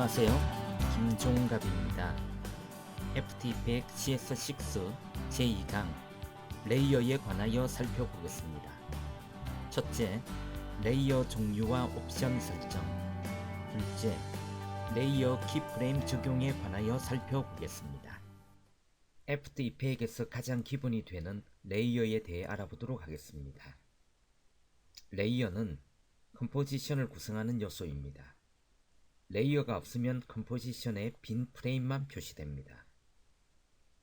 안녕하세요. 김종갑입니다. FT100 CS6 제2강 레이어에 관하여 살펴보겠습니다. 첫째, 레이어 종류와 옵션 설정. 둘째, 레이어 키프레임 적용에 관하여 살펴보겠습니다. FT100에서 가장 기본이 되는 레이어에 대해 알아보도록 하겠습니다. 레이어는 컴포지션을 구성하는 요소입니다. 레이어가 없으면 컴포지션에 빈 프레임만 표시됩니다.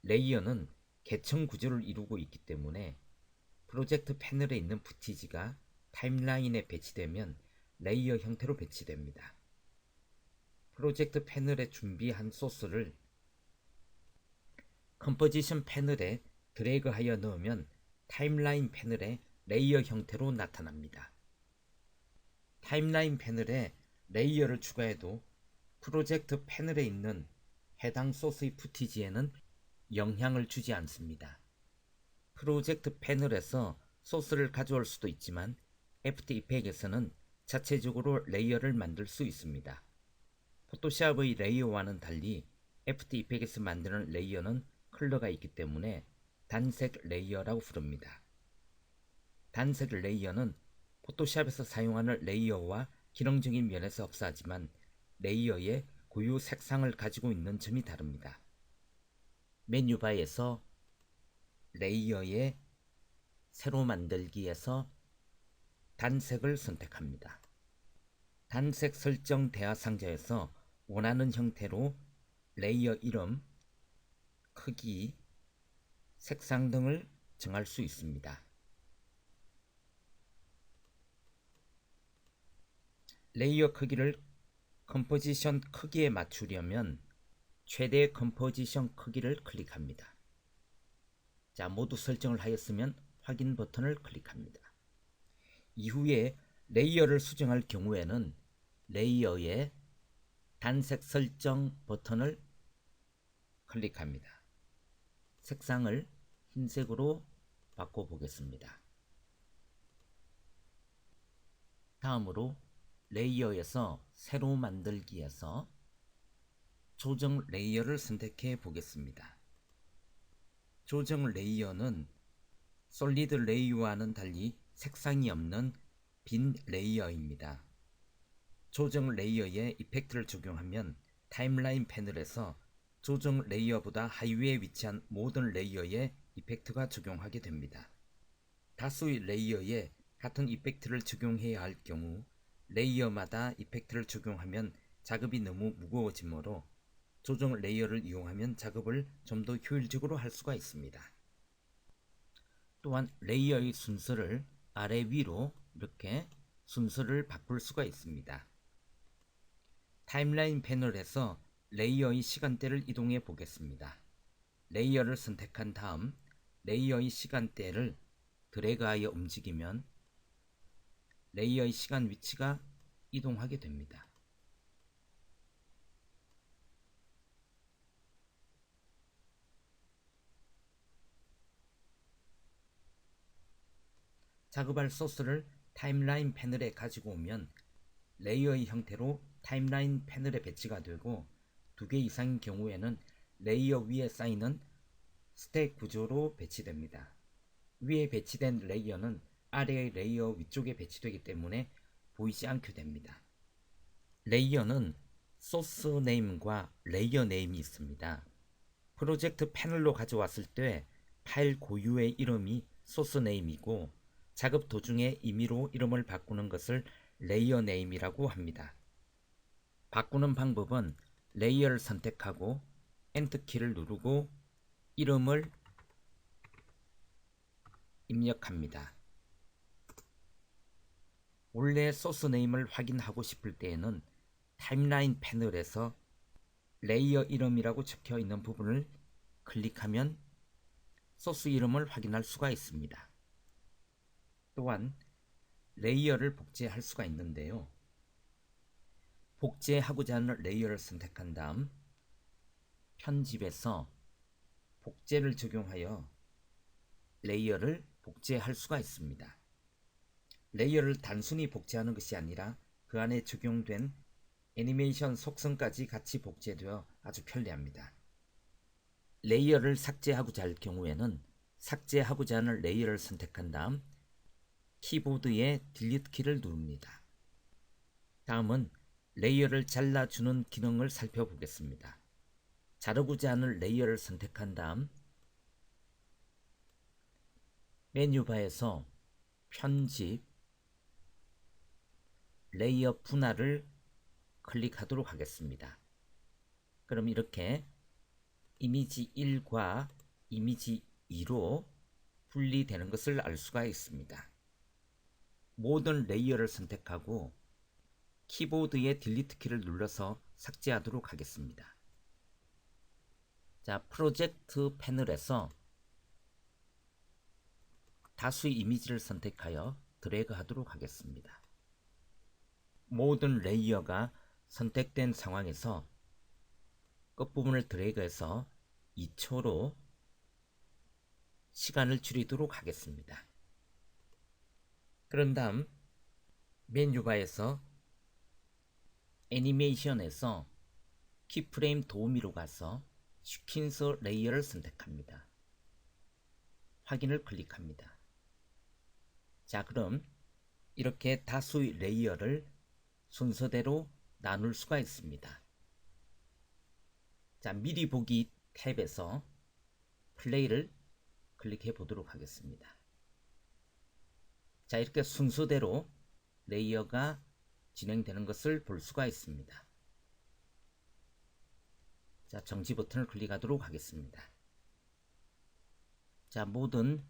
레이어는 계층 구조를 이루고 있기 때문에 프로젝트 패널에 있는 푸티지가 타임라인에 배치되면 레이어 형태로 배치됩니다. 프로젝트 패널에 준비한 소스를 컴포지션 패널에 드래그하여 넣으면 타임라인 패널에 레이어 형태로 나타납니다. 타임라인 패널에 레이어를 추가해도 프로젝트 패널에 있는 해당 소스의 푸티지에는 영향을 주지 않습니다. 프로젝트 패널에서 소스를 가져올 수도 있지만 FT100에서는 자체적으로 레이어를 만들 수 있습니다. 포토샵의 레이어와는 달리 FT100에서 만드는 레이어는 컬러가 있기 때문에 단색 레이어라고 부릅니다. 단색 레이어는 포토샵에서 사용하는 레이어와 기능적인 면에서 흡사하지만 레이어의 고유 색상을 가지고 있는 점이 다릅니다. 메뉴바에서 레이어의 새로 만들기에서 단색을 선택합니다. 단색 설정 대화 상자에서 원하는 형태로 레이어 이름, 크기, 색상 등을 정할 수 있습니다. 레이어 크기를 컴포지션 크기에 맞추려면 최대 컴포지션 크기를 클릭합니다. 자, 모두 설정을 하였으면 확인 버튼을 클릭합니다. 이후에 레이어를 수정할 경우에는 레이어의 단색 설정 버튼을 클릭합니다. 색상을 흰색으로 바꿔보겠습니다. 다음으로 레이어에서 새로 만들기에서 조정 레이어를 선택해 보겠습니다. 조정 레이어는 솔리드 레이어와는 달리 색상이 없는 빈 레이어입니다. 조정 레이어에 이펙트를 적용하면 타임라인 패널에서 조정 레이어보다 하위에 위치한 모든 레이어에 이펙트가 적용하게 됩니다. 다수의 레이어에 같은 이펙트를 적용해야 할 경우 레이어마다 이펙트를 적용하면 작업이 너무 무거워지므로 조정 레이어를 이용하면 작업을 좀 더 효율적으로 할 수가 있습니다. 또한 레이어의 순서를 아래 위로 이렇게 순서를 바꿀 수가 있습니다. 타임라인 패널에서 레이어의 시간대를 이동해 보겠습니다. 레이어를 선택한 다음 레이어의 시간대를 드래그하여 움직이면 레이어의 시간 위치가 이동하게 됩니다. 작업할 소스를 타임라인 패널에 가지고 오면 레이어의 형태로 타임라인 패널에 배치가 되고 2개 이상인 경우에는 레이어 위에 쌓이는 스택 구조로 배치됩니다. 위에 배치된 레이어는 아래의 레이어 위쪽에 배치되기 때문에 보이지 않게 됩니다. 레이어는 소스 네임과 레이어 네임이 있습니다. 프로젝트 패널로 가져왔을 때 파일 고유의 이름이 소스 네임이고 작업 도중에 임의로 이름을 바꾸는 것을 레이어 네임이라고 합니다. 바꾸는 방법은 레이어를 선택하고 엔터키를 누르고 이름을 입력합니다. 원래 소스 네임을 확인하고 싶을 때에는 타임라인 패널에서 레이어 이름이라고 적혀 있는 부분을 클릭하면 소스 이름을 확인할 수가 있습니다. 또한 레이어를 복제할 수가 있는데요. 복제하고자 하는 레이어를 선택한 다음 편집에서 복제를 적용하여 레이어를 복제할 수가 있습니다. 레이어를 단순히 복제하는 것이 아니라 그 안에 적용된 애니메이션 속성까지 같이 복제되어 아주 편리합니다. 레이어를 삭제하고자 할 경우에는 삭제하고자 하는 레이어를 선택한 다음 키보드의 딜리트 키를 누릅니다. 다음은 레이어를 잘라주는 기능을 살펴보겠습니다. 자르고자 하는 레이어를 선택한 다음 메뉴바에서 편집, 레이어 분할을 클릭하도록 하겠습니다. 그럼 이렇게 이미지 1과 이미지 2로 분리되는 것을 알 수가 있습니다. 모든 레이어를 선택하고 키보드의 딜리트 키를 눌러서 삭제하도록 하겠습니다. 자, 프로젝트 패널에서 다수의 이미지를 선택하여 드래그 하도록 하겠습니다. 모든 레이어가 선택된 상황에서 끝부분을 드래그해서 2초로 시간을 줄이도록 하겠습니다. 그런 다음 메뉴바에서 애니메이션에서 키프레임 도우미로 가서 시퀀서 레이어를 선택합니다. 확인을 클릭합니다. 자, 그럼 이렇게 다수의 레이어를 순서대로 나눌 수가 있습니다. 자, 미리 보기 탭에서 플레이를 클릭해 보도록 하겠습니다. 자, 이렇게 순서대로 레이어가 진행되는 것을 볼 수가 있습니다. 자, 정지 버튼을 클릭하도록 하겠습니다. 자, 모든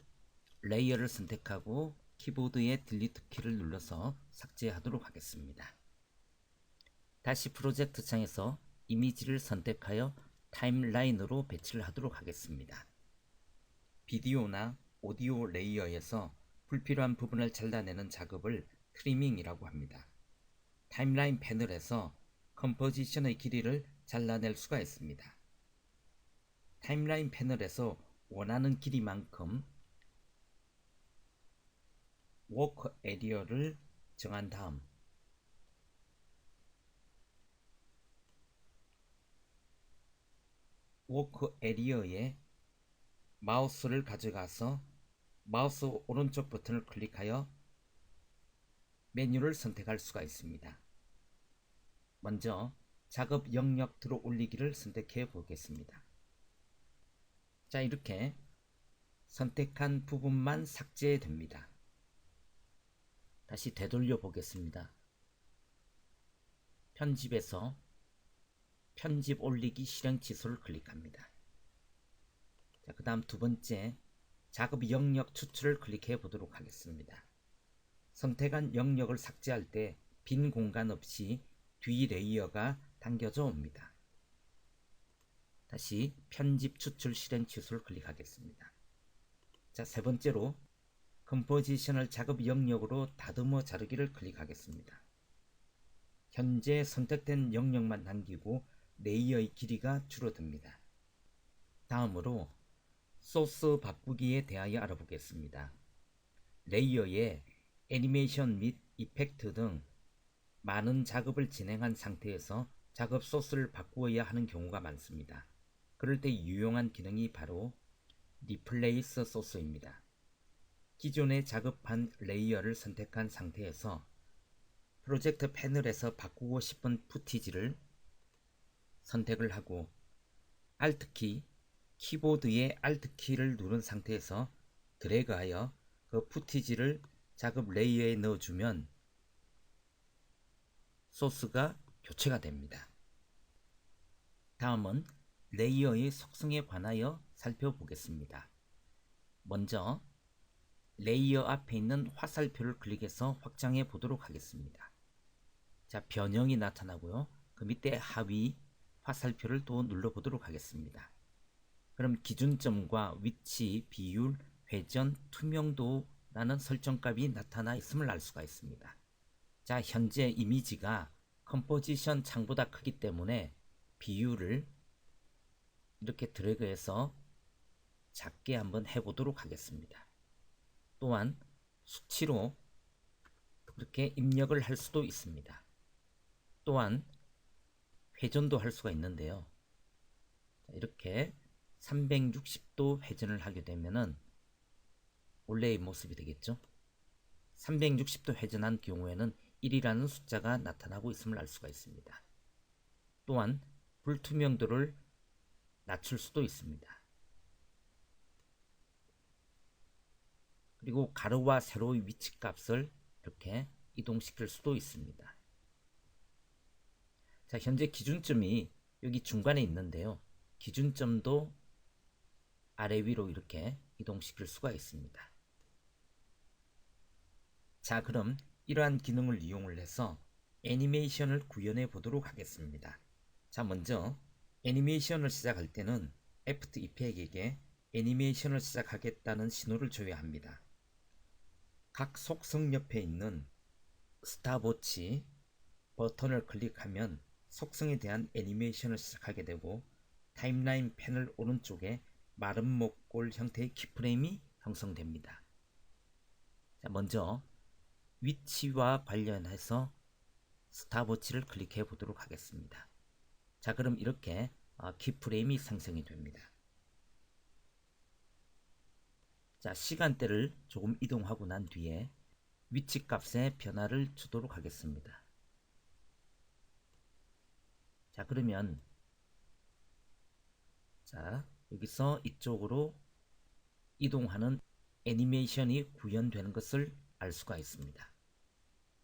레이어를 선택하고 키보드의 딜리트 키를 눌러서 삭제하도록 하겠습니다. 다시 프로젝트 창에서 이미지를 선택하여 타임라인으로 배치를 하도록 하겠습니다. 비디오나 오디오 레이어에서 불필요한 부분을 잘라내는 작업을 트리밍이라고 합니다. 타임라인 패널에서 컴포지션의 길이를 잘라낼 수가 있습니다. 타임라인 패널에서 원하는 길이만큼 워크 에리어를 정한 다음 워크 에리어에 마우스를 가져가서 마우스 오른쪽 버튼을 클릭하여 메뉴를 선택할 수가 있습니다. 먼저 작업 영역 들어 올리기를 선택해 보겠습니다. 자, 이렇게 선택한 부분만 삭제됩니다. 다시 되돌려 보겠습니다. 편집에서 편집 올리기 실행 취소를 클릭합니다. 자, 그 다음 두 번째 작업 영역 추출을 클릭해 보도록 하겠습니다. 선택한 영역을 삭제할 때 빈 공간 없이 뒤 레이어가 당겨져 옵니다. 다시 편집 추출 실행 취소를 클릭하겠습니다. 자, 세 번째로 컴포지션을 작업 영역으로 다듬어 자르기를 클릭하겠습니다. 현재 선택된 영역만 남기고 레이어의 길이가 줄어듭니다. 다음으로 소스 바꾸기에 대하여 알아보겠습니다. 레이어에 애니메이션 및 이펙트 등 많은 작업을 진행한 상태에서 작업 소스를 바꾸어야 하는 경우가 많습니다. 그럴 때 유용한 기능이 바로 리플레이스 소스입니다. 기존에 작업한 레이어를 선택한 상태에서 프로젝트 패널에서 바꾸고 싶은 푸티지를 선택을 하고 Alt키, 키보드의 Alt키를 누른 상태에서 드래그하여 그 푸티지를 작업 레이어에 넣어주면 소스가 교체가 됩니다. 다음은 레이어의 속성에 관하여 살펴보겠습니다. 먼저 레이어 앞에 있는 화살표를 클릭해서 확장해 보도록 하겠습니다. 자, 변형이 나타나고요. 그 밑에 하위 화살표를 또 눌러보도록 하겠습니다. 그럼 기준점과 위치, 비율, 회전, 투명도라는 설정값이 나타나 있음을 알 수가 있습니다. 자, 현재 이미지가 컴포지션 창보다 크기 때문에 비율을 이렇게 드래그해서 작게 한번 해보도록 하겠습니다. 또한 수치로 그렇게 입력을 할 수도 있습니다. 또한 회전도 할 수가 있는데요. 이렇게 360도 회전을 하게 되면은 원래의 모습이 되겠죠. 360도 회전한 경우에는 1이라는 숫자가 나타나고 있음을 알 수가 있습니다. 또한 불투명도를 낮출 수도 있습니다. 그리고 가로와 세로의 위치 값을 이렇게 이동시킬 수도 있습니다. 자, 현재 기준점이 여기 중간에 있는데요. 기준점도 아래 위로 이렇게 이동시킬 수가 있습니다. 자, 그럼 이러한 기능을 이용을 해서 애니메이션을 구현해 보도록 하겠습니다. 자, 먼저 애니메이션을 시작할 때는 애프터 이펙에게 애니메이션을 시작하겠다는 신호를 줘야 합니다. 각 속성 옆에 있는 스탑워치 버튼을 클릭하면 속성에 대한 애니메이션을 시작하게 되고 타임라인 패널 오른쪽에 마른 목골 형태의 키프레임이 형성됩니다. 자, 먼저 위치와 관련해서 스탑워치를 클릭해 보도록 하겠습니다. 자, 그럼 이렇게 키프레임이 생성이 됩니다. 자, 시간대를 조금 이동하고 난 뒤에 위치 값에 변화를 주도록 하겠습니다. 자, 그러면 자, 여기서 이쪽으로 이동하는 애니메이션이 구현되는 것을 알 수가 있습니다.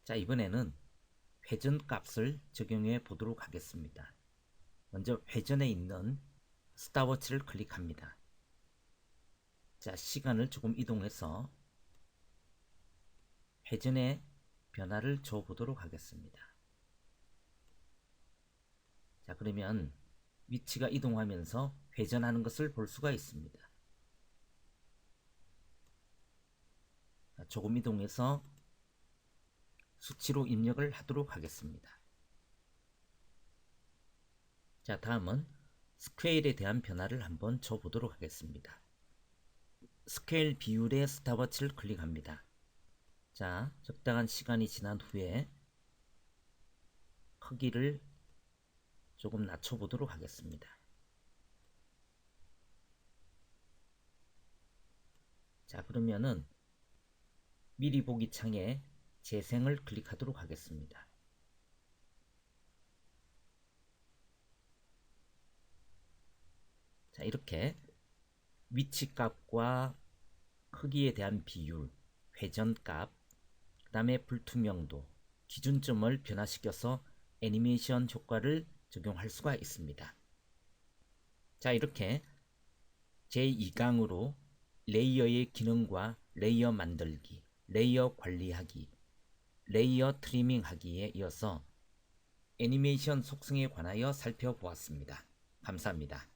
자, 이번에는 회전 값을 적용해 보도록 하겠습니다. 먼저 회전에 있는 스탑워치를 클릭합니다. 자, 시간을 조금 이동해서 회전의 변화를 줘 보도록 하겠습니다. 자, 그러면 위치가 이동하면서 회전하는 것을 볼 수가 있습니다. 자, 조금 이동해서 수치로 입력을 하도록 하겠습니다. 자, 다음은 스케일에 대한 변화를 한번 줘 보도록 하겠습니다. 스케일 비율의 스탑워치를 클릭합니다. 자, 적당한 시간이 지난 후에 크기를 조금 낮춰 보도록 하겠습니다. 자, 그러면은 미리 보기 창에 재생을 클릭하도록 하겠습니다. 자, 이렇게 위치 값과 크기에 대한 비율, 회전 값, 그 다음에 불투명도, 기준점을 변화시켜서 애니메이션 효과를 적용할 수가 있습니다. 자, 이렇게 제2강으로 레이어의 기능과 레이어 만들기, 레이어 관리하기, 레이어 트리밍하기에 이어서 애니메이션 속성에 관하여 살펴보았습니다. 감사합니다.